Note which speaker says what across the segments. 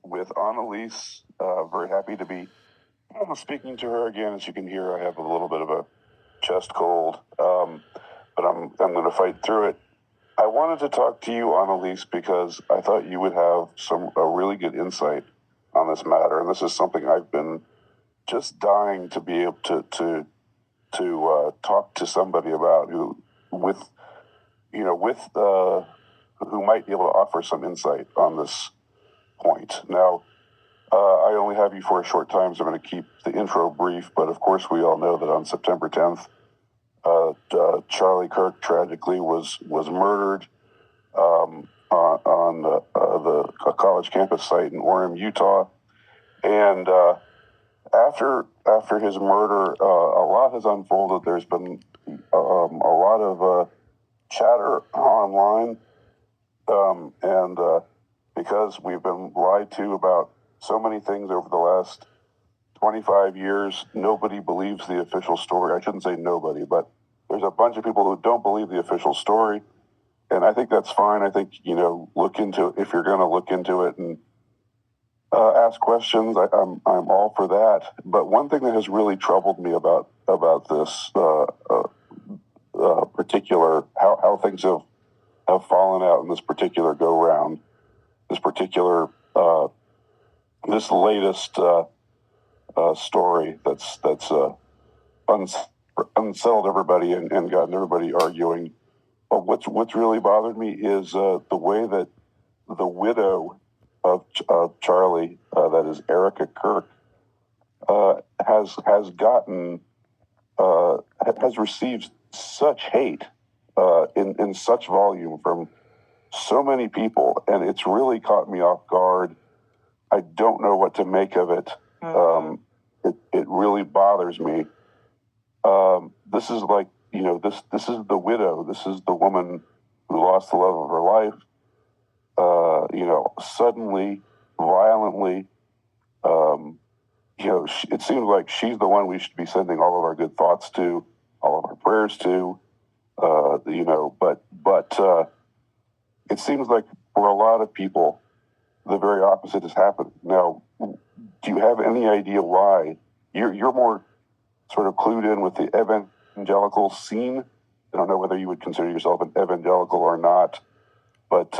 Speaker 1: with Anneliese. Very happy to be speaking to her again. As you can hear, I have a little bit of a chest cold, but I'm going to fight through it. I wanted to talk to you, Anneliese, because I thought you would have a really good insight on this matter, and this is something I've been just dying to be able to talk to somebody about who might be able to offer some insight on this point. Now, I only have you for a short time, so I'm going to keep the intro brief, but of course we all know that on September 10th, Charlie Kirk tragically was murdered on a college campus site in Orem, Utah. And after his murder, a lot has unfolded. There's been a lot of chatter online, and because we've been lied to about so many things over the last 25 years, nobody believes the official story. I shouldn't say nobody, but there's a bunch of people who don't believe the official story, and I think that's fine. I think, look into, if you're going to look into it and ask questions, I'm all for that. But one thing that has really troubled me about this particular, how things have fallen out in this particular go round, this particular this latest story that's unsettled everybody and gotten everybody arguing. But what's really bothered me is the way that the widow of Charlie, that is Erika Kirk, has received such hate in such volume from so many people, and it's really caught me off guard. I don't know what to make of it. It really bothers me. This is like, this is the widow. This is the woman who lost the love of her life. Suddenly, violently. It seems like she's the one we should be sending all of our good thoughts to, all of our prayers to. But it seems like for a lot of people, the very opposite has happened. Now, do you have any idea why? You're more sort of clued in with the evangelical scene. I don't know whether you would consider yourself an evangelical or not, but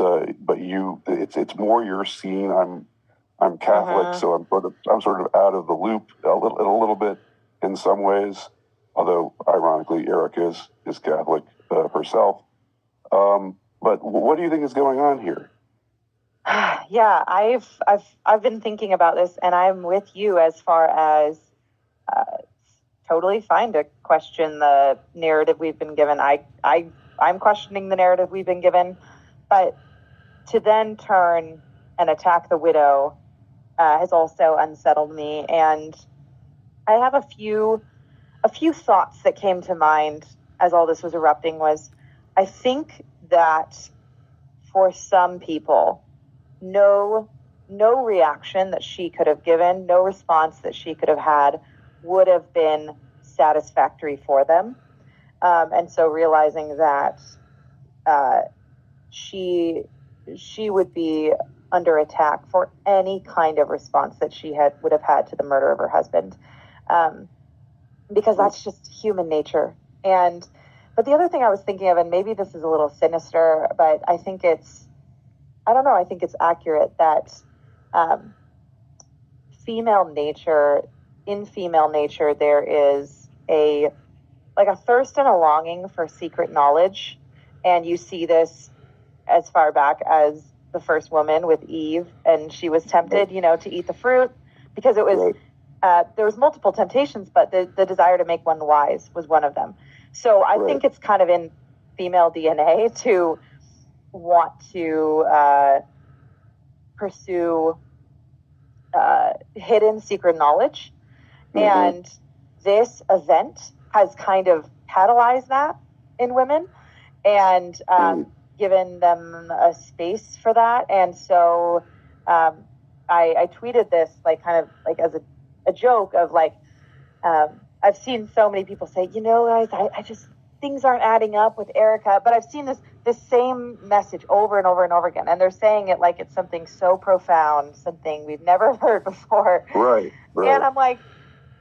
Speaker 1: it's more your scene. I'm Catholic, so I'm sort of out of the loop a little bit in some ways. Although ironically, Erika is Catholic herself. But what do you think is going on here?
Speaker 2: Yeah, I've been thinking about this, and I'm with you as far as totally fine to question the narrative we've been given. I'm questioning the narrative we've been given, but to then turn and attack the widow has also unsettled me. And I have a few thoughts that came to mind as all this was erupting. Was I think that for some people, no reaction that she could have given, no response that she could have had would have been satisfactory for them. And so realizing that she would be under attack for any kind of response that she would have had to the murder of her husband, because that's just human nature. But the other thing I was thinking of, and maybe this is a little sinister, but I think it's accurate that in female nature, there is a thirst and a longing for secret knowledge. And you see this as far back as the first woman with Eve, and she was tempted, to eat the fruit because it was, there was multiple temptations, but the desire to make one wise was one of them. So I think it's kind of in female DNA to want to pursue hidden secret knowledge. And this event has kind of catalyzed that in women and given them a space for that. And so I tweeted this as a joke of I've seen so many people say, guys, things aren't adding up with Erika. But I've seen this same message over and over and over again, and they're saying it like it's something so profound, something we've never heard before.
Speaker 1: Right.
Speaker 2: And I'm like,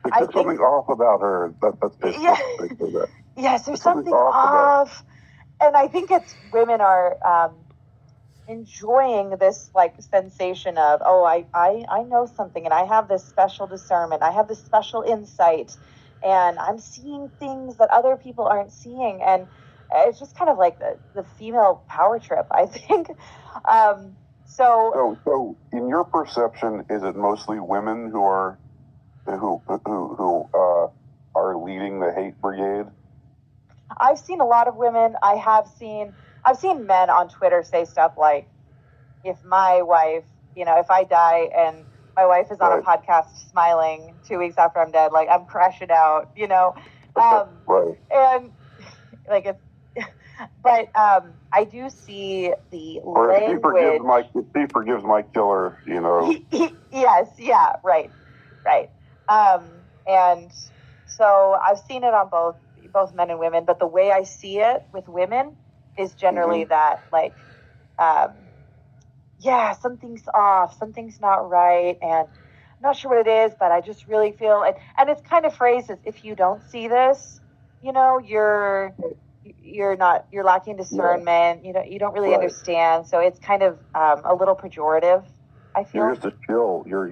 Speaker 2: I
Speaker 1: there's
Speaker 2: think
Speaker 1: something off about her. That's
Speaker 2: yeah,
Speaker 1: basically that.
Speaker 2: yes, there's something off, and I think it's women are enjoying this like sensation of, oh, I know something, and I have this special discernment, I have this special insight, and I'm seeing things that other people aren't seeing, and it's just kind of like the female power trip, I think.
Speaker 1: So in your perception, is it mostly women who are leading the hate brigade?
Speaker 2: I've seen a lot of women. I've seen men on Twitter say stuff like, if my wife, if I die and my wife is on a podcast smiling 2 weeks after I'm dead, like I'm crashing out,
Speaker 1: Right.
Speaker 2: And like it's, but I do see the
Speaker 1: or
Speaker 2: language.
Speaker 1: If she forgives my killer,
Speaker 2: Yes, yeah, right. And so I've seen it on both men and women, but the way I see it with women is generally that like, yeah, something's off, something's not right, and I'm not sure what it is, but I just really feel it. And it's kind of phrased as, if you don't see this, you're lacking discernment. Yeah. You don't really understand. So it's kind of a little pejorative, I feel.
Speaker 1: You're just a chill. You're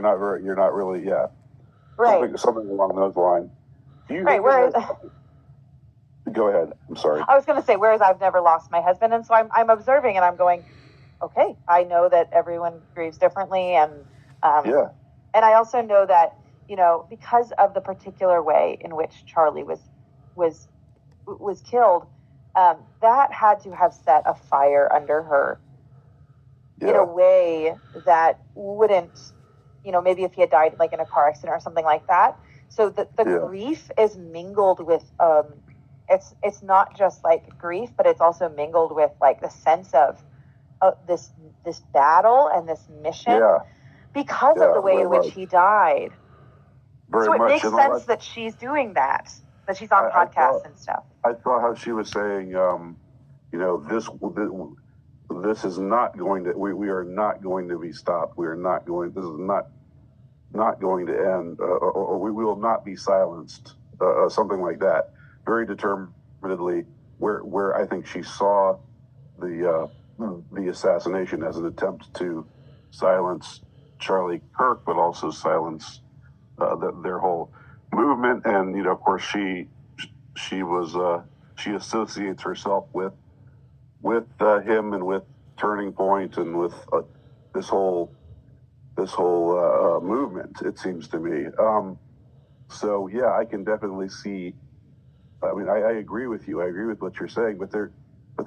Speaker 1: not really. Yeah.
Speaker 2: Right.
Speaker 1: Something along those lines.
Speaker 2: Whereas,
Speaker 1: go ahead. I'm sorry.
Speaker 2: I was going to say, whereas I've never lost my husband, and so I'm observing, and I'm going, okay, I know that everyone grieves differently, and
Speaker 1: yeah.
Speaker 2: And I also know that, because of the particular way in which Charlie was killed, that had to have set a fire under her in a way that wouldn't, maybe if he had died like in a car accident or something like that. So the grief is mingled with, it's not just like grief, but it's also mingled with like the sense of this battle and this mission because of the way in which he died. So it makes sense that she's doing that she's on podcasts and stuff.
Speaker 1: I saw how she was saying, this is not going to, we are not going to be stopped. This is not going to end, or we will not be silenced, something like that. Very determinedly, where I think she saw the assassination as an attempt to silence Charlie Kirk, but also silence their whole movement. And of course, she associates herself with him and with Turning Point and with this whole movement. It seems to me. So yeah, I can definitely see. I mean, I agree with you. I agree with what you're saying, but there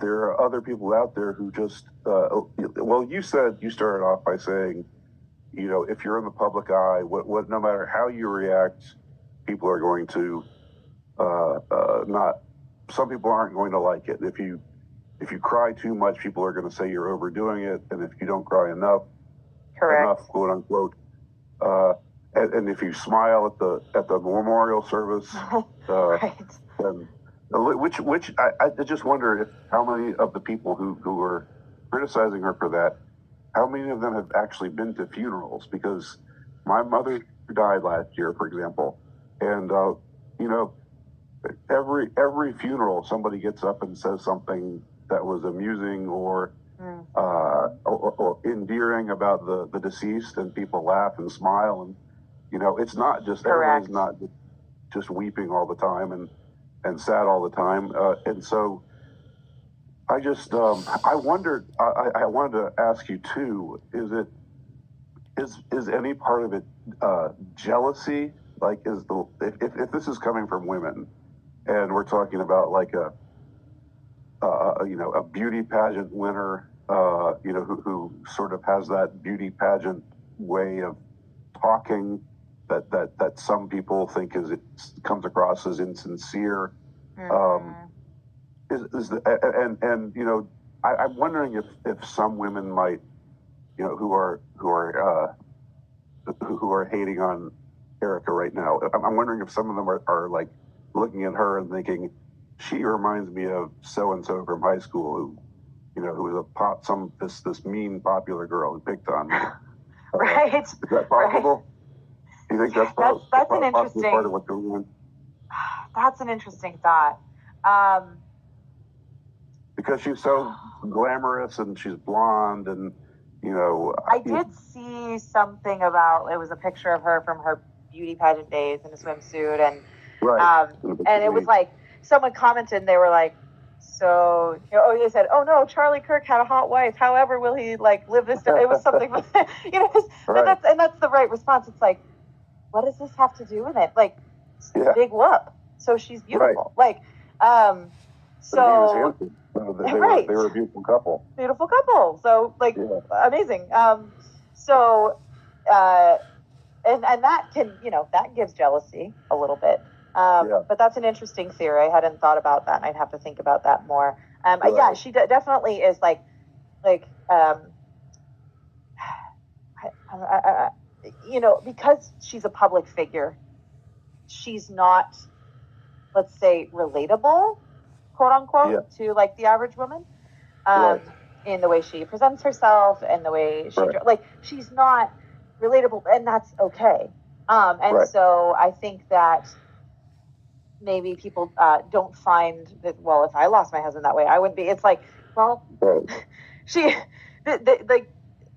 Speaker 1: are other people out there who just. Well, you started off by saying, if you're in the public eye, what no matter how you react, people are going to not. Some people aren't going to like it. If you cry too much, people are going to say you're overdoing it, and if you don't cry enough, quote unquote, and if you smile at the memorial service, and which I just wonder how many of the people who are criticizing her for that, how many of them have actually been to funerals? Because my mother died last year, for example, and every funeral somebody gets up and says something that was amusing or endearing about the deceased, and people laugh and smile, and it's not just everybody's not just weeping all the time and sad all the time, and so I just I wondered, I wanted to ask you too, is any part of it jealousy? Like, if this is coming from women, and we're talking about like a beauty pageant winner, who sort of has that beauty pageant way of talking that some people think comes across as insincere. I'm wondering if some women might, who are hating on Erika right now. I'm wondering if some of them are like looking at her and thinking, she reminds me of so and so from high school who, who was this mean popular girl who picked on me.
Speaker 2: Right.
Speaker 1: Is that possible?
Speaker 2: Right.
Speaker 1: Do you think that's
Speaker 2: that's an
Speaker 1: possibly
Speaker 2: interesting
Speaker 1: part of what's going on?
Speaker 2: That's an interesting thought.
Speaker 1: Because she's so glamorous and she's blonde and
Speaker 2: I did see something about, it was a picture of her from her beauty pageant days in a swimsuit, and
Speaker 1: right.
Speaker 2: And it was like, someone commented and they were like, so, they said, oh no, Charlie Kirk had a hot wife. However, will he like live this? It was something,
Speaker 1: Right.
Speaker 2: that's the right response. It's like, what does this have to do with it? Like, big whoop. So she's beautiful.
Speaker 1: Right.
Speaker 2: Like, so
Speaker 1: they
Speaker 2: right.
Speaker 1: They were a beautiful couple.
Speaker 2: Beautiful couple. So like, amazing. So, and that can, that gives jealousy a little bit. But that's an interesting theory. I hadn't thought about that, and I'd have to think about that more. Right. Yeah, she definitely is like, because she's a public figure, she's not, let's say, relatable, quote unquote, to like the average woman, in the way she presents herself and the way she, like, she's not relatable, and that's okay. So I think that maybe people don't find that, well, if I lost my husband that way, I wouldn't be. It's like, well, like,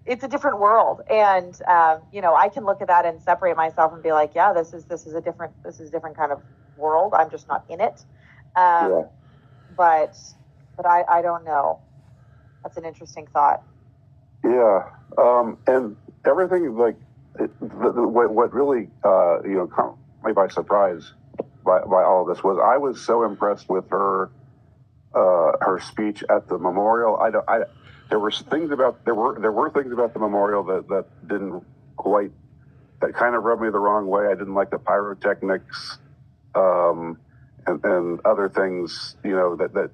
Speaker 2: it's a different world, and I can look at that and separate myself and be like, yeah, this is a different kind of world. I'm just not in it. But I don't know. That's an interesting thought.
Speaker 1: Yeah, and everything, like, what really caught me by surprise by all of this was I was so impressed with her speech at the memorial. There were things about there were things about the memorial that didn't quite, that kind of rubbed me the wrong way. I didn't like the pyrotechnics and other things that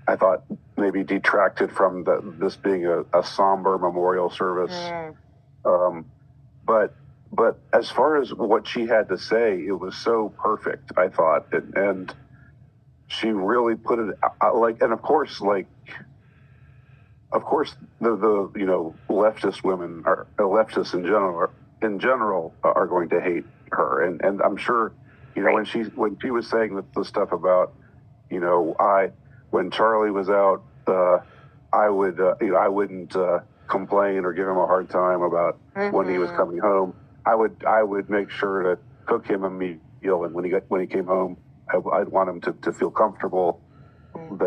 Speaker 1: I thought maybe detracted from this being a somber memorial service. But as far as what she had to say, it was so perfect, I thought, and she really put it like, and of course, the leftist women are leftists in general are going to hate her, and I'm sure when she was saying the stuff about when Charlie was out, I wouldn't complain or give him a hard time about when he was coming home. I would make sure to cook him a meal, and when he came home, I'd want him to feel comfortable. And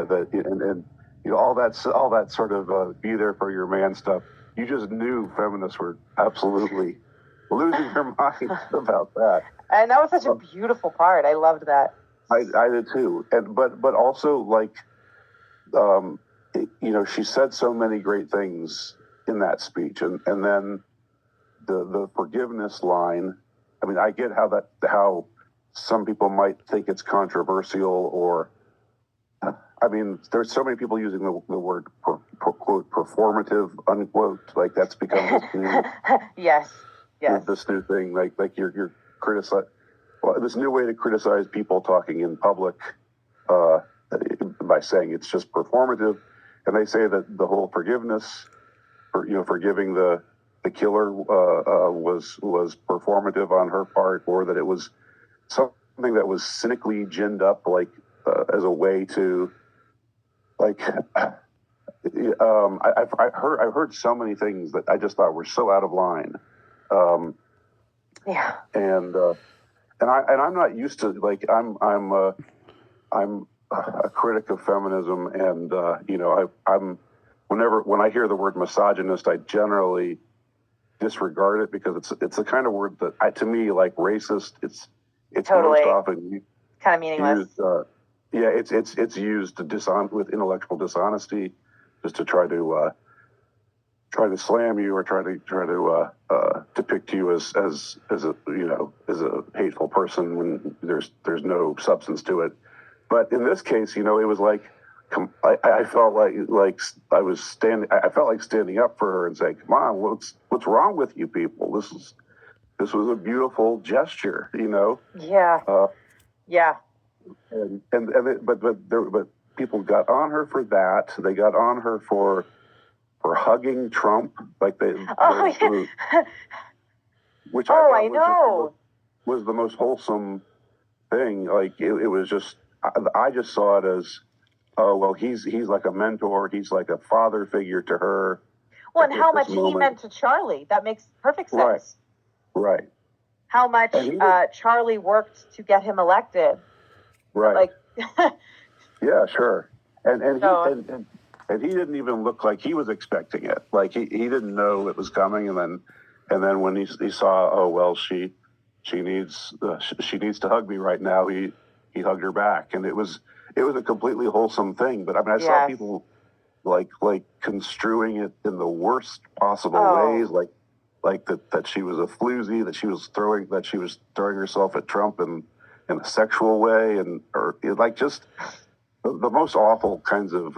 Speaker 1: all that sort of be there for your man stuff. You just knew feminists were absolutely losing their minds about that.
Speaker 2: And that was such a beautiful part. I loved that.
Speaker 1: I did too. But also, like, she said so many great things in that speech, and then the forgiveness line. I mean, I get how some people might think it's controversial, or I mean, there's so many people using the word quote performative unquote, like that's become this new
Speaker 2: yes
Speaker 1: this new thing, like you're criticizing, well, this new way to criticize people talking in public by saying it's just performative, and they say that the whole forgiveness, forgiving the killer was performative on her part, or that it was something that was cynically ginned up, like as a way to, like, I've heard so many things that I just thought were so out of line. And I'm not used to, like, I'm a critic of feminism, and I'm when I hear the word misogynist, I generally disregard it, because it's the kind of word that to me, like racist, it's
Speaker 2: totally
Speaker 1: most often
Speaker 2: kind of meaningless.
Speaker 1: Used, it's used with intellectual dishonesty, just to try to slam you, or try to depict you as a hateful person when there's no substance to it. But in this case, it was like, I felt like I was I felt like standing up for her and saying, "Come on, what's wrong with you people? This was a beautiful gesture,
Speaker 2: Yeah.
Speaker 1: but people got on her for that. They got on her for hugging Trump, like which I thought
Speaker 2: I know.
Speaker 1: was the most wholesome thing. Like it was just, I just saw it as, oh well, he's like a mentor. He's like a father figure to her.
Speaker 2: Well, and how much he meant to Charlie. That makes perfect sense.
Speaker 1: Right.
Speaker 2: How much Charlie worked to get him elected.
Speaker 1: Right.
Speaker 2: Like.
Speaker 1: Yeah, sure. And he didn't even look like he was expecting it. Like he didn't know it was coming. And then when he saw, oh well, she needs to hug me right now. He hugged her back, and it was a completely wholesome thing. But I mean, I saw people like construing it in the worst possible ways, like that she was a floozy, that she was throwing herself at Trump in a sexual way, or like just the most awful kinds of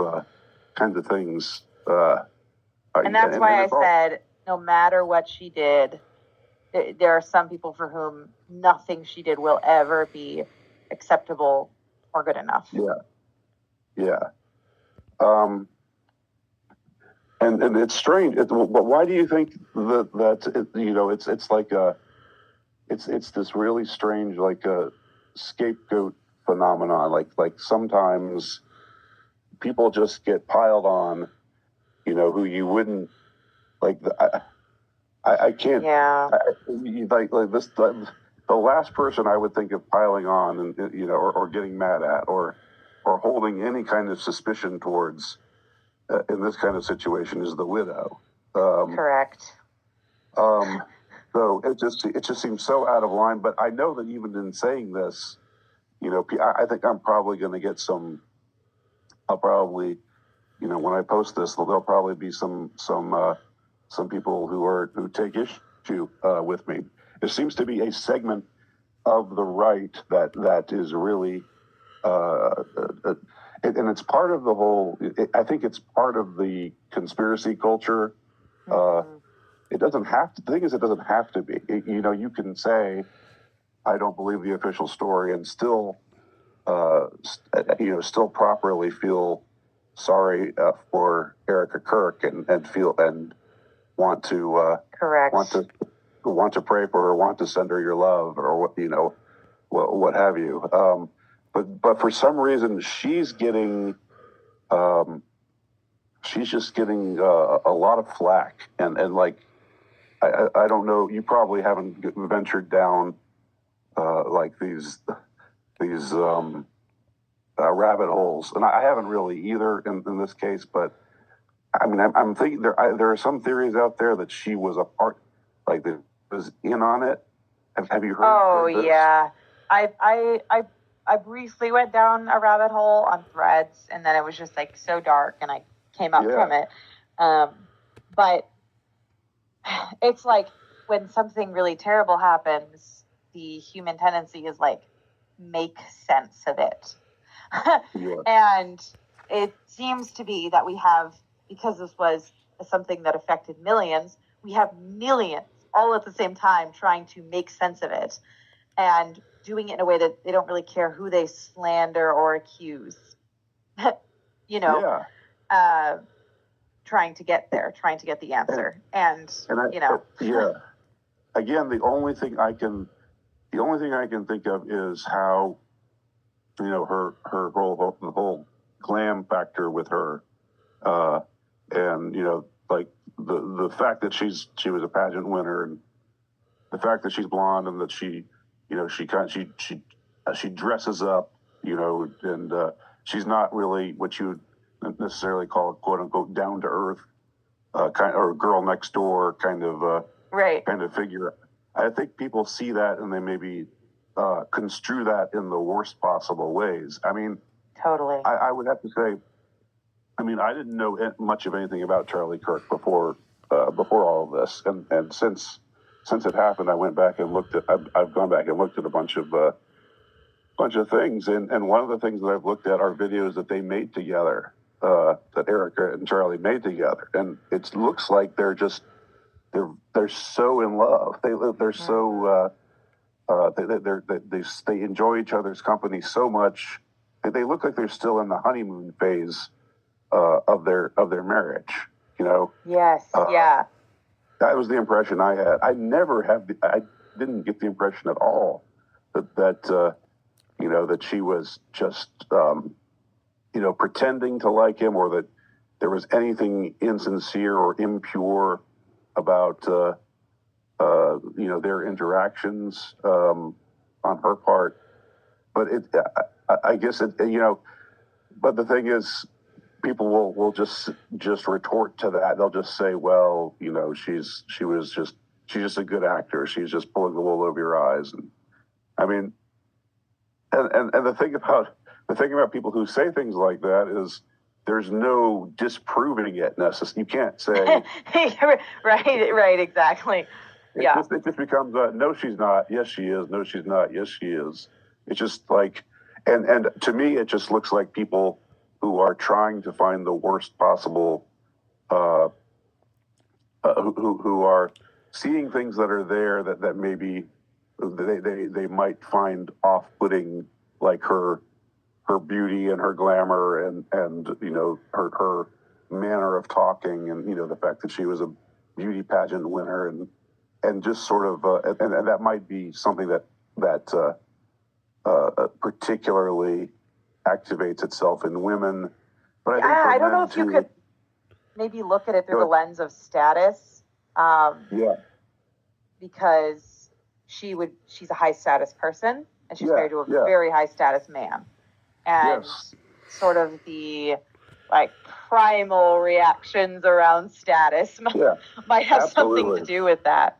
Speaker 1: things.
Speaker 2: And that's why I said, no matter what she did, there are some people for whom nothing she did will ever be acceptable or good enough.
Speaker 1: Yeah. And it's strange. But why do you think that it's like it's this really strange like a scapegoat phenomenon. Like sometimes people just get piled on, who you wouldn't like. I can't.
Speaker 2: Yeah.
Speaker 1: Like this. The last person I would think of piling on, and or getting mad at, or holding any kind of suspicion towards, in this kind of situation, is the widow.
Speaker 2: Correct.
Speaker 1: So it just seems so out of line. But I know that even in saying this, I think I'm probably going to get some. I'll probably, when I post this, there'll probably be some people who take issue with me. There seems to be a segment of the right that is really, and it's part of the whole. I think it's part of the conspiracy culture. It doesn't have to. The thing is, it doesn't have to be. You can say, I don't believe the official story, and still, still properly feel sorry for Erika Kirk and want to
Speaker 2: correct,
Speaker 1: want to pray for her, want to send her your love, or what have you. But for some reason, she's getting. She's just getting a lot of flack, and like I don't know. You probably haven't ventured down like these rabbit holes, and I haven't really either in this case. But I mean, I'm thinking there are some theories out there that she was a part, like that was in on it. Have you heard?
Speaker 2: Oh,
Speaker 1: heard this?
Speaker 2: Yeah, I briefly went down a rabbit hole on Threads, and then it was just like so dark, and I came up from it. But it's like when something really terrible happens, the human tendency is like make sense of it. And it seems to be that we have, because this was something that affected millions, we have millions all at the same time trying to make sense of it and doing it in a way that they don't really care who they slander or accuse. Trying to get there, trying to get the answer. And
Speaker 1: Again, the only thing I can think of is how, her the whole glam factor with her, and like the fact that she was a pageant winner, and the fact that she's blonde, and that she dresses up, and she's not really what you would necessarily call a quote unquote down to earth kind or girl next door kind of figure. I think people see that and they maybe construe that in the worst possible ways. I mean,
Speaker 2: totally.
Speaker 1: I would have to say, I mean, I didn't know much of anything about Charlie Kirk before all of this, and since it happened, I went back and looked at. I've gone back and looked at a bunch of things, and one of the things that I've looked at are videos that they made together, that Erika and Charlie made together, and it looks like they're so in love. They're so they enjoy each other's company so much that they look like they're still in the honeymoon phase of their marriage. You know.
Speaker 2: Yes. Yeah.
Speaker 1: That was the impression I had. I didn't get the impression at all that that she was just pretending to like him, or that there was anything insincere or impure about their interactions on her part. But I guess but the thing is, people will just retort to that. They'll just say, well, she's just a good actor. She's just pulling the wool over your eyes. And I mean, and the thing about people who say things like that is there's no disproving it necessarily. You can't say
Speaker 2: right, exactly. Yeah.
Speaker 1: It just becomes no, she's not. Yes, she is. No, she's not. Yes, she is. It's just like, and to me, it just looks like people who are trying to find the worst possible, who are seeing things that are there that maybe they might find off-putting, like her beauty and her glamour and her manner of talking, and the fact that she was a beauty pageant winner, and just sort of and that might be something that particularly activates itself in women. But
Speaker 2: I don't know if you could maybe look at it through the lens of status. Because she's a high status person, and she's married to a very high status man. And sort of the like primal reactions around status might have something to do with that.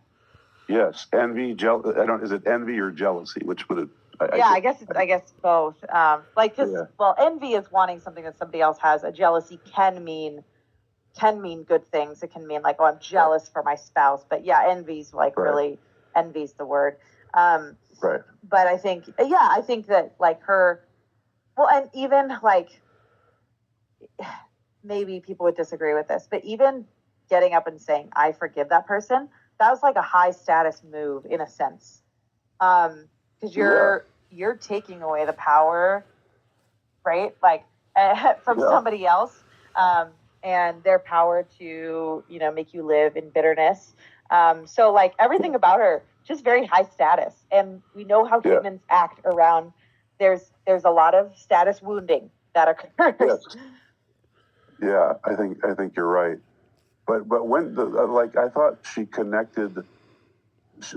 Speaker 1: Yes, envy, is it envy or jealousy? Which would it?
Speaker 2: I guess both. Well, envy is wanting something that somebody else has. A jealousy can mean good things. It can mean like, oh, I'm jealous for my spouse. But envy's like really, envy's the word.
Speaker 1: Right.
Speaker 2: But I think that like her, well, and even like, maybe people would disagree with this, but even getting up and saying, I forgive that person, that was like a high status move in a sense. Because you're taking away the power, right? Like from somebody else, and their power to, make you live in bitterness. So like everything about her, just very high status. And we know how humans act around, there's a lot of status wounding that occurs.
Speaker 1: Yes. Yeah, I think you're right. But when I thought she connected, she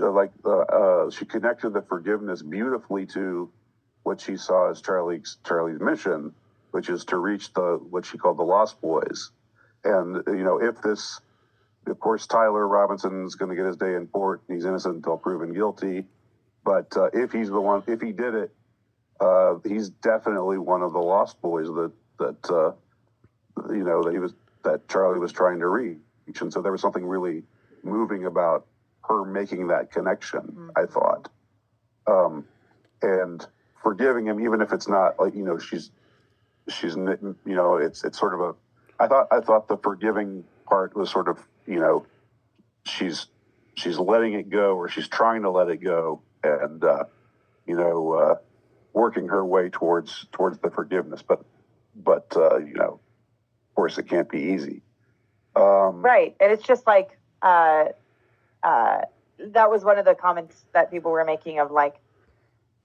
Speaker 1: connected the forgiveness beautifully to what she saw as Charlie's mission, which is to reach what she called the Lost Boys. And of course, Tyler Robinson's going to get his day in court. He's innocent until proven guilty. But if he did it, he's definitely one of the Lost Boys that Charlie was trying to reach. And so there was something really moving about her making that connection, I thought. And forgiving him, even if it's not like, she's it's sort of a, I thought the forgiving part was sort of, she's letting it go, or she's trying to let it go, and, working her way towards the forgiveness. But of course it can't be easy.
Speaker 2: Right. And it's just like, that was one of the comments that people were making of like,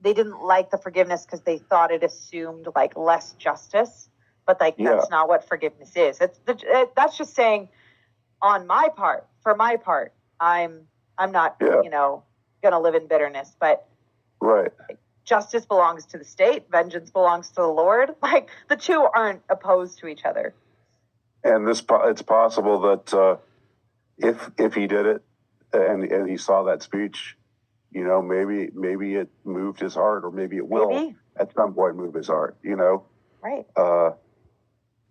Speaker 2: they didn't like the forgiveness because they thought it assumed like less justice, but like, that's not what forgiveness is. That's just saying for my part, I'm not, gonna live in bitterness, but justice belongs to the state. Vengeance belongs to the Lord. Like the two aren't opposed to each other.
Speaker 1: And it's possible that if he did it and he saw that speech, maybe it moved his heart, or maybe it will at some point move his heart.
Speaker 2: Right.
Speaker 1: So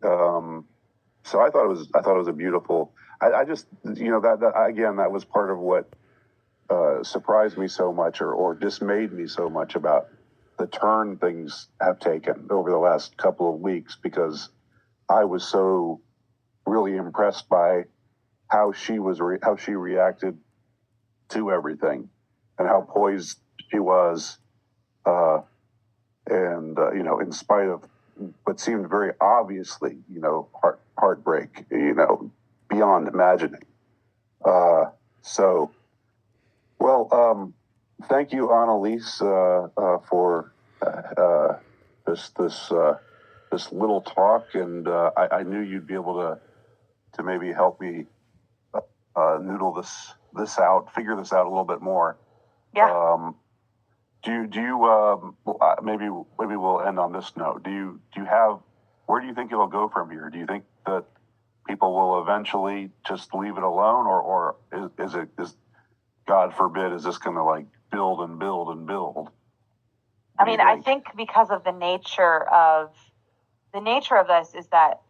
Speaker 1: I thought it was a beautiful. I just that again, that was part of what surprised me so much, or dismayed me so much about the turn things have taken over the last couple of weeks, because I was so really impressed by how she reacted to everything, and how poised she was, and in spite of what seemed very obviously, heartbreak, beyond imagining. So, well, thank you, Anneliese, for this little talk, and I knew you'd be able to maybe help me noodle this out, figure this out a little bit more.
Speaker 2: Yeah.
Speaker 1: Do you maybe we'll end on this note. Do you have, where do you think it'll go from here? Do you think that people will eventually just leave it alone, or is God forbid, is this going to like build and build and build?
Speaker 2: I mean, I think because of the nature of this is that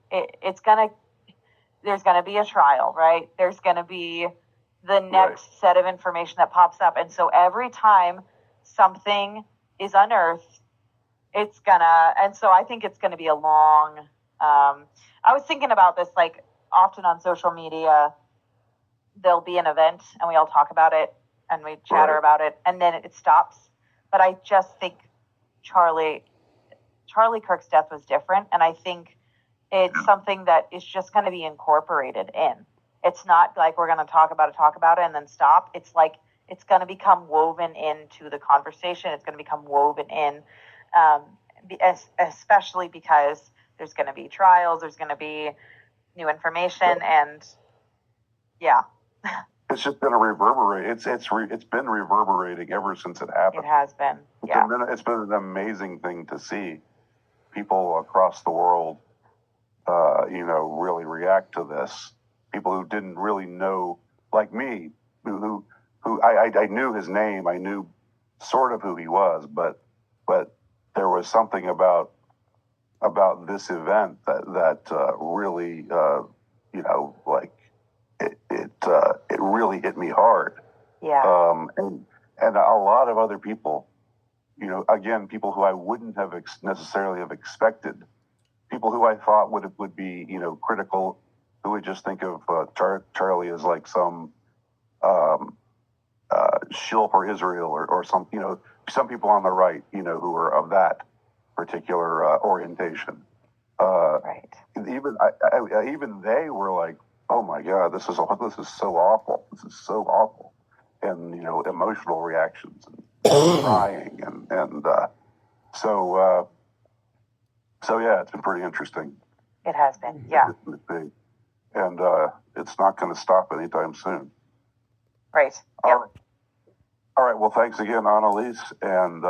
Speaker 2: there's gonna be a trial, right? There's gonna be the next set of information that pops up, and so every time something is unearthed, and so I think it's gonna be a long. I was thinking about this, like, often on social media, there'll be an event and we all talk about it and we chatter about it, and then it stops. But I just think Charlie Kirk's death was different, and I think it's something that is just going to be incorporated in. It's not like we're going to talk about it, and then stop. It's like it's going to become woven into the conversation. It's going to become woven in, especially because there's going to be trials, there's going to be new information, and yeah.
Speaker 1: It's just going to reverberate. It's been reverberating ever since it happened.
Speaker 2: It has been. Yeah.
Speaker 1: It's been an amazing thing to see people across the world, really react to this. People who didn't really know, like me, who I knew his name, I knew sort of who he was, but there was something about this event that really, like it really hit me hard.
Speaker 2: Yeah.
Speaker 1: And a lot of other people, again, people who I wouldn't have necessarily have expected, people who I thought would be, critical, who would just think of Charlie as like some shill for Israel or some, some people on the right, who are of that particular orientation.
Speaker 2: Right.
Speaker 1: Even they were like, oh my God, this is so awful. This is so awful. And, emotional reactions and crying. And so yeah, it's been pretty interesting.
Speaker 2: It has been. Yeah.
Speaker 1: And it's not going to stop anytime soon.
Speaker 2: Right. Yep.
Speaker 1: All right. Well, thanks again, Anneliese. And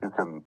Speaker 1: you can